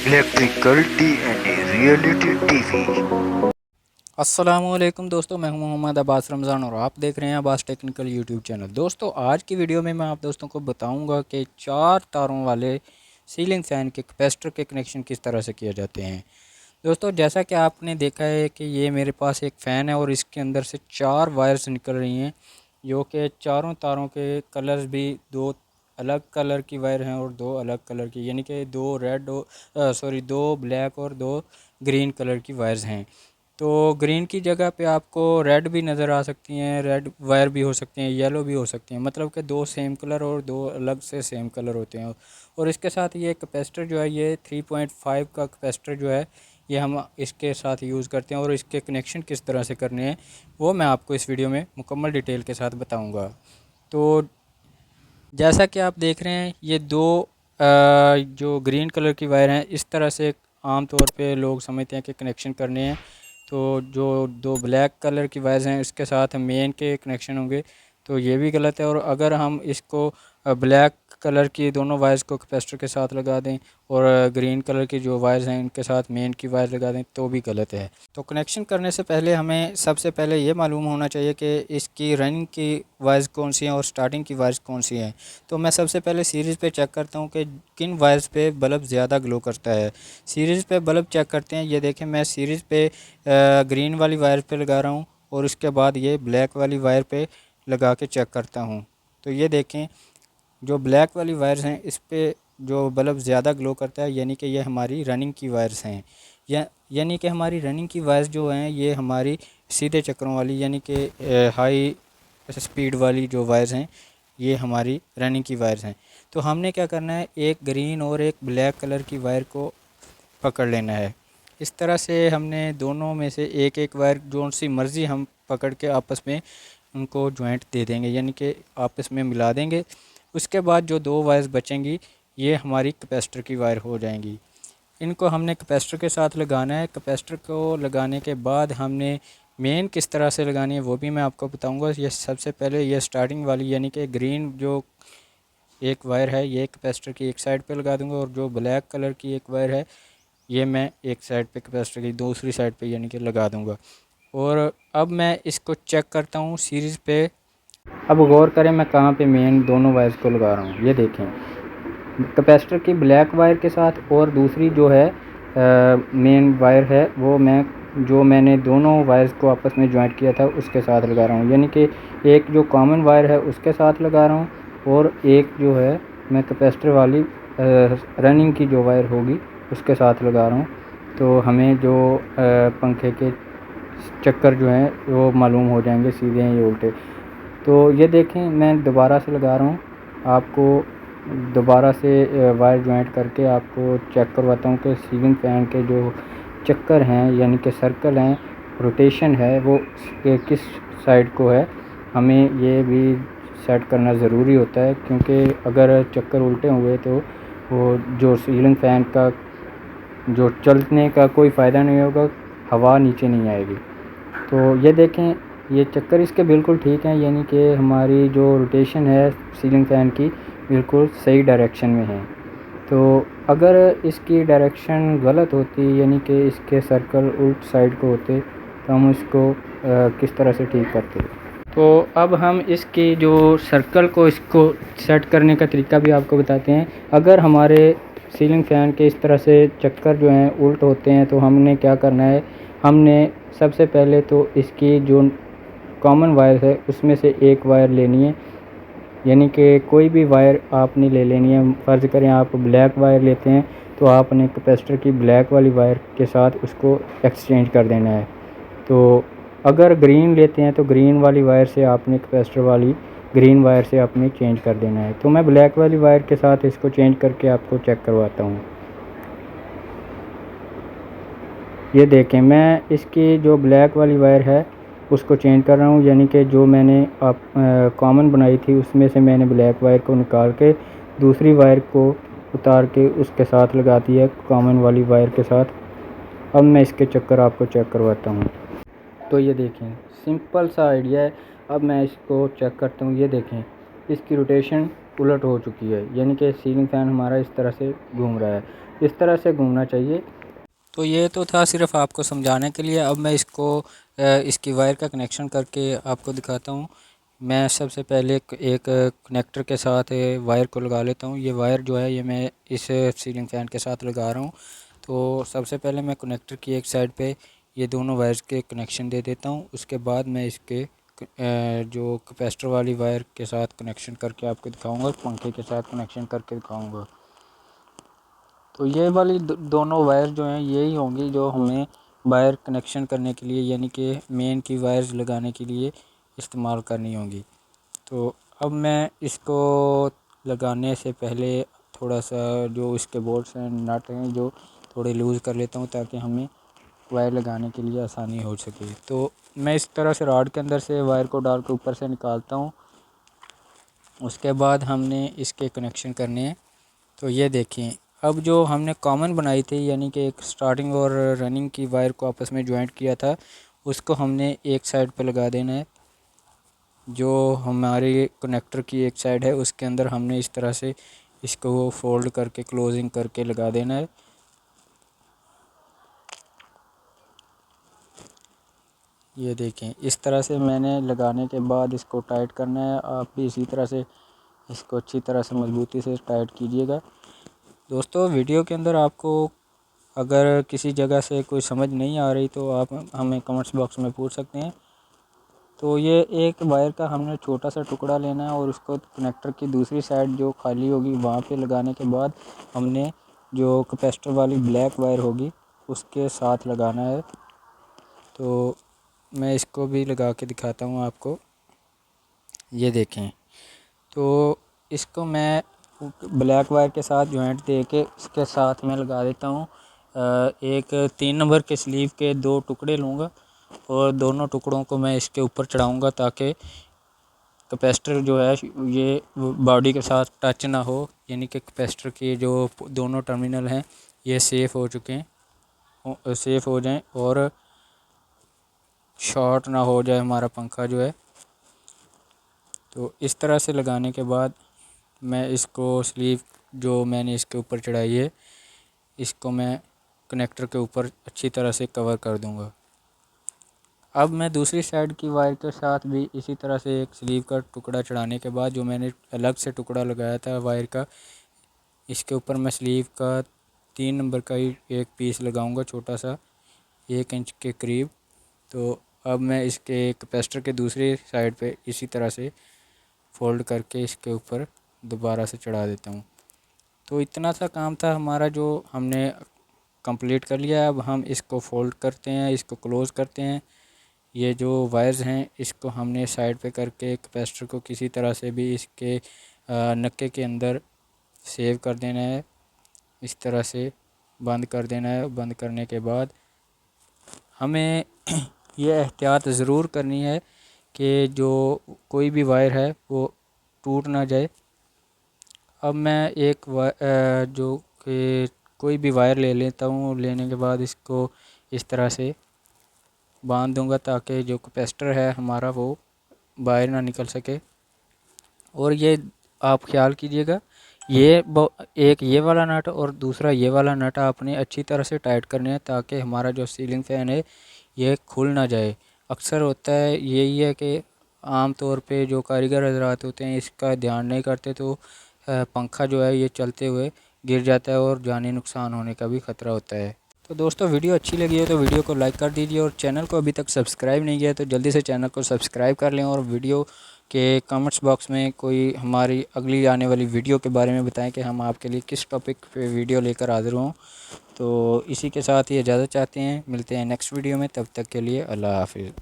Electrical DNA reality TV. अस्सलामुअलैकुम दोस्तों, मैं हूं मोहम्मद अब्बास रमज़ान और आप देख रहे हैं अब्बास टेक्निकल यूट्यूब चैनल। दोस्तों, आज की वीडियो में मैं आप दोस्तों को बताऊंगा कि 4 तारों वाले सीलिंग फ़ैन के कैपेसिटर के कनेक्शन किस तरह से किए जाते हैं। दोस्तों, जैसा कि आपने देखा है कि ये मेरे पास एक फ़ैन है और इसके अंदर से 4 वायर्स निकल रही हैं, जो कि चारों तारों के कलर्स भी 2 अलग कलर की वायर हैं और 2 अलग कलर की, यानी कि 2 रेड और 2 ब्लैक और 2 ग्रीन कलर की वायर्स हैं। तो ग्रीन की जगह पे आपको रेड भी नज़र आ सकती हैं, रेड वायर भी हो सकती हैं, येलो भी हो सकती हैं, मतलब कि 2 सेम कलर और 2 अलग से सेम कलर होते हैं। और इसके साथ ये कैपेसिटर जो है, ये 3.5 का कैपेसिटर जो है, ये हम इसके साथ यूज़ करते हैं और इसके कनेक्शन किस तरह से करने हैं वो मैं आपको इस वीडियो में मुकम्मल डिटेल के साथ बताऊँगा। तो जैसा कि आप देख रहे हैं, ये 2 जो ग्रीन कलर की वायर हैं, इस तरह से आम तौर पे लोग समझते हैं कि कनेक्शन करने हैं। तो जो 2 ब्लैक कलर की वायर्स हैं, इसके साथ मेन के कनेक्शन होंगे, तो ये भी गलत है। और अगर हम इसको ब्लैक कलर की दोनों वायर्स को कैपेसिटर के साथ लगा दें और ग्रीन कलर की जो वायर्स हैं इनके साथ मेन की वायर लगा दें तो भी गलत है। तो कनेक्शन करने से पहले हमें सबसे पहले ये मालूम होना चाहिए कि इसकी रनिंग की वायर्स कौन सी हैं और स्टार्टिंग की वायर्स कौन सी हैं। तो मैं सबसे पहले सीरीज़ पे चेक करता हूँ कि किन वायर्स पे बल्ब ज़्यादा ग्लो करता है। सीरीज़ पे बल्ब चेक करते हैं। ये देखें, मैं सीरीज़ पे ग्रीन वाली वायर पे लगा रहा हूँ और उसके बाद ये ब्लैक वाली वायर पे लगा के चेक करता हूँ। तो ये देखें, जो ब्लैक वाली वायर्स हैं इस पे जो बल्ब ज़्यादा ग्लो करता है, यानी कि ये हमारी रनिंग की वायर्स हैं। यानी कि हमारी रनिंग की वायर्स जो हैं ये हमारी सीधे चक्रों वाली, यानी कि हाई स्पीड वाली जो वायर्स हैं, ये हमारी रनिंग की वायर्स हैं। तो हमने क्या करना है, एक ग्रीन और एक ब्लैक कलर की वायर को पकड़ लेना है। इस तरह से हमने दोनों में से एक एक वायर जो सी मर्ज़ी हम पकड़ के आपस में उनको जॉइंट दे देंगे, यानी कि आपस में मिला देंगे। उसके बाद जो 2 वायर्स बचेंगी ये हमारी कैपेसिटर की वायर हो जाएंगी। इनको हमने कैपेसिटर के साथ लगाना है। कैपेसिटर को लगाने के बाद हमने मेन किस तरह से लगानी है वो भी मैं आपको बताऊंगा। ये सबसे पहले ये स्टार्टिंग वाली, यानी कि ग्रीन जो एक वायर है, ये कैपेसिटर की एक साइड पे लगा दूंगा और जो ब्लैक कलर की एक वायर है ये मैं एक साइड पे कैपेसिटर की दूसरी साइड पे यानी कि लगा दूंगा। और अब मैं इसको चेक करता हूँ सीरीज़ पे। अब गौर करें मैं कहाँ पे मेन दोनों वायर्स को लगा रहा हूँ। ये देखें, कैपेसिटर की ब्लैक वायर के साथ और दूसरी जो है मेन वायर है वो मैंने दोनों वायर्स को आपस में जॉइंट किया था उसके साथ लगा रहा हूँ, यानी कि एक जो कॉमन वायर है उसके साथ लगा रहा हूँ और एक जो है मैं कैपेसिटर वाली रनिंग की जो वायर होगी उसके साथ लगा रहा हूँ। तो हमें जो पंखे के चक्कर जो हैं वो मालूम हो जाएंगे, सीधे हैं या उल्टे। तो ये देखें, मैं दोबारा से लगा रहा हूँ। आपको दोबारा से वायर जॉइंट करके आपको चेक करवाता हूँ कि सीलिंग फ़ैन के जो चक्कर हैं, यानी कि सर्कल हैं, रोटेशन है, वो किस साइड को है। हमें ये भी सेट करना ज़रूरी होता है, क्योंकि अगर चक्कर उल्टे हुए तो वो जो सीलिंग फ़ैन का जो चलने का कोई फ़ायदा नहीं होगा, हवा नीचे नहीं आएगी। तो ये देखें, ये चक्कर इसके बिल्कुल ठीक हैं, यानी कि हमारी जो रोटेशन है सीलिंग फ़ैन की बिल्कुल सही डायरेक्शन में है। तो अगर इसकी डायरेक्शन गलत होती, यानी कि इसके सर्कल उल्ट साइड को होते, तो हम इसको किस तरह से ठीक करते। तो अब हम इसकी जो सर्कल को इसको सेट करने का तरीका भी आपको बताते हैं। अगर हमारे सीलिंग फ़ैन के इस तरह से चक्कर जो हैं उल्ट होते हैं तो हमने क्या करना है, हमने सबसे पहले तो इसकी जो कॉमन वायर है उसमें से एक वायर लेनी है, यानी कि कोई भी वायर आपने ले लेनी है। फ़र्ज़ करें आप ब्लैक वायर लेते हैं तो आपने कैपेसिटर की ब्लैक वाली वायर के साथ उसको एक्सचेंज कर देना है। तो अगर ग्रीन लेते हैं तो ग्रीन वाली वायर से आपने कैपेसिटर वाली ग्रीन वायर से आपने चेंज कर देना है। तो मैं ब्लैक वाली वायर के साथ इसको चेंज करके आपको चेक करवाता हूँ। ये देखें, मैं इसकी जो ब्लैक वाली वायर है उसको चेंज कर रहा हूँ, यानी कि जो मैंने कॉमन बनाई थी उसमें से मैंने ब्लैक वायर को निकाल के दूसरी वायर को उतार के उसके साथ लगा दिया कॉमन वाली वायर के साथ। अब मैं इसके चक्कर आपको चेक करवाता हूँ। तो ये देखें, सिंपल सा आइडिया है। अब मैं इसको चेक करता हूँ। ये देखें, इसकी रोटेशन उलट हो चुकी है, यानी कि सीलिंग फ़ैन हमारा इस तरह से घूम रहा है। इस तरह से घूमना चाहिए। तो ये तो था सिर्फ आपको समझाने के लिए। अब मैं इसकी वायर का कनेक्शन करके आपको दिखाता हूँ। मैं सबसे पहले एक कनेक्टर के साथ वायर को लगा लेता हूँ। ये वायर जो है ये मैं इस सीलिंग फ़ैन के साथ लगा रहा हूँ। तो सबसे पहले मैं कनेक्टर की एक साइड पे ये दोनों वायर्स के कनेक्शन दे देता हूँ। उसके बाद मैं इसके जो कैपेसिटर वाली वायर के साथ कनेक्शन करके आपको दिखाऊंगा, पंखे के साथ कनेक्शन करके दिखाऊंगा। तो ये वाली दोनों वायर जो हैं यही होंगी जो हमें वायर कनेक्शन करने के लिए, यानी कि मेन की वायर्स लगाने के लिए इस्तेमाल करनी होंगी। तो अब मैं इसको लगाने से पहले थोड़ा सा जो इसके बोल्ट्स हैं, नट हैं, जो थोड़े लूज़ कर लेता हूँ ताकि हमें वायर लगाने के लिए आसानी हो सके। तो मैं इस तरह से रॉड के अंदर से वायर को डाल के ऊपर से निकालता हूँ। उसके बाद हमने इसके कनेक्शन करने हैं। तो ये देखें, अब जो हमने कॉमन बनाई थी, यानी कि एक स्टार्टिंग और रनिंग की वायर को आपस में जॉइंट किया था, उसको हमने एक साइड पे लगा देना है। जो हमारी कनेक्टर की एक साइड है उसके अंदर हमने इस तरह से इसको फोल्ड करके क्लोजिंग करके लगा देना है। ये देखें, इस तरह से मैंने लगाने के बाद इसको टाइट करना है। आप भी इसी तरह से इसको अच्छी तरह से मजबूती से टाइट कीजिएगा। दोस्तों, वीडियो के अंदर आपको अगर किसी जगह से कोई समझ नहीं आ रही तो आप हमें कमेंट्स बॉक्स में पूछ सकते हैं। तो ये एक वायर का हमने छोटा सा टुकड़ा लेना है और उसको कनेक्टर की दूसरी साइड जो खाली होगी वहाँ पे लगाने के बाद हमने जो कैपेसिटर वाली ब्लैक वायर होगी उसके साथ लगाना है। तो मैं इसको भी लगा के दिखाता हूँ आपको। ये देखें, तो इसको मैं ब्लैक वायर के साथ जॉइंट दे के इसके साथ में लगा देता हूँ। एक 3 नंबर के स्लीव के 2 टुकड़े लूँगा और दोनों टुकड़ों को मैं इसके ऊपर चढ़ाऊँगा ताकि कैपेसिटर जो है ये बॉडी के साथ टच ना हो, यानी कि कैपेसिटर के जो दोनों टर्मिनल हैं ये सेफ़ हो चुके हैं, सेफ़ हो जाएं और शॉर्ट ना हो जाए हमारा पंखा जो है। तो इस तरह से लगाने के बाद मैं इसको स्लीव जो मैंने इसके ऊपर चढ़ाई है इसको मैं कनेक्टर के ऊपर अच्छी तरह से कवर कर दूंगा। अब मैं दूसरी साइड की वायर के साथ भी इसी तरह से एक स्लीव का टुकड़ा चढ़ाने के बाद जो मैंने अलग से टुकड़ा लगाया था वायर का, इसके ऊपर मैं स्लीव का 3 नंबर का ही एक पीस लगाऊंगा, छोटा सा 1 इंच के करीब। तो अब मैं इसके कैपेसिटर के दूसरी साइड पे इसी तरह से फ़ोल्ड करके इसके ऊपर दोबारा से चढ़ा देता हूँ। तो इतना सा काम था हमारा जो हमने कंप्लीट कर लिया। अब हम इसको फ़ोल्ड करते हैं, इसको क्लोज़ करते हैं। ये जो वायर्स हैं इसको हमने साइड पे करके कैपेसिटर को किसी तरह से भी इसके नक्के के अंदर सेव कर देना है। इस तरह से बंद कर देना है। बंद करने के बाद हमें ये एहतियात ज़रूर करनी है कि जो कोई भी वायर है वो टूट ना जाए। अब मैं जो कि कोई भी वायर ले लेता हूँ, लेने के बाद इसको इस तरह से बांध दूंगा ताकि जो कैपेसिटर है हमारा वो बाहर ना निकल सके। और ये आप ख्याल कीजिएगा, एक ये वाला नट और दूसरा ये वाला नट आपने अच्छी तरह से टाइट करने हैं ताकि हमारा जो सीलिंग फ़ैन है ये खुल ना जाए। अक्सर होता है यही है कि आम तौर पे जो कारीगर हजरात होते हैं इसका ध्यान नहीं करते, तो पंखा जो है ये चलते हुए गिर जाता है और जानी नुकसान होने का भी ख़तरा होता है। तो दोस्तों, वीडियो अच्छी लगी हो तो वीडियो को लाइक कर दीजिए और चैनल को अभी तक सब्सक्राइब नहीं किया तो जल्दी से चैनल को सब्सक्राइब कर लें। और वीडियो के कमेंट्स बॉक्स में कोई हमारी अगली आने वाली वीडियो के बारे में बताएं कि हम आपके लिए किस टॉपिक पे वीडियो लेकर हाज़िर हों। तो इसी के साथ ही इजाज़त चाहते हैं, मिलते हैं नेक्स्ट वीडियो में, तब तक के लिए अल्लाह हाफिज़।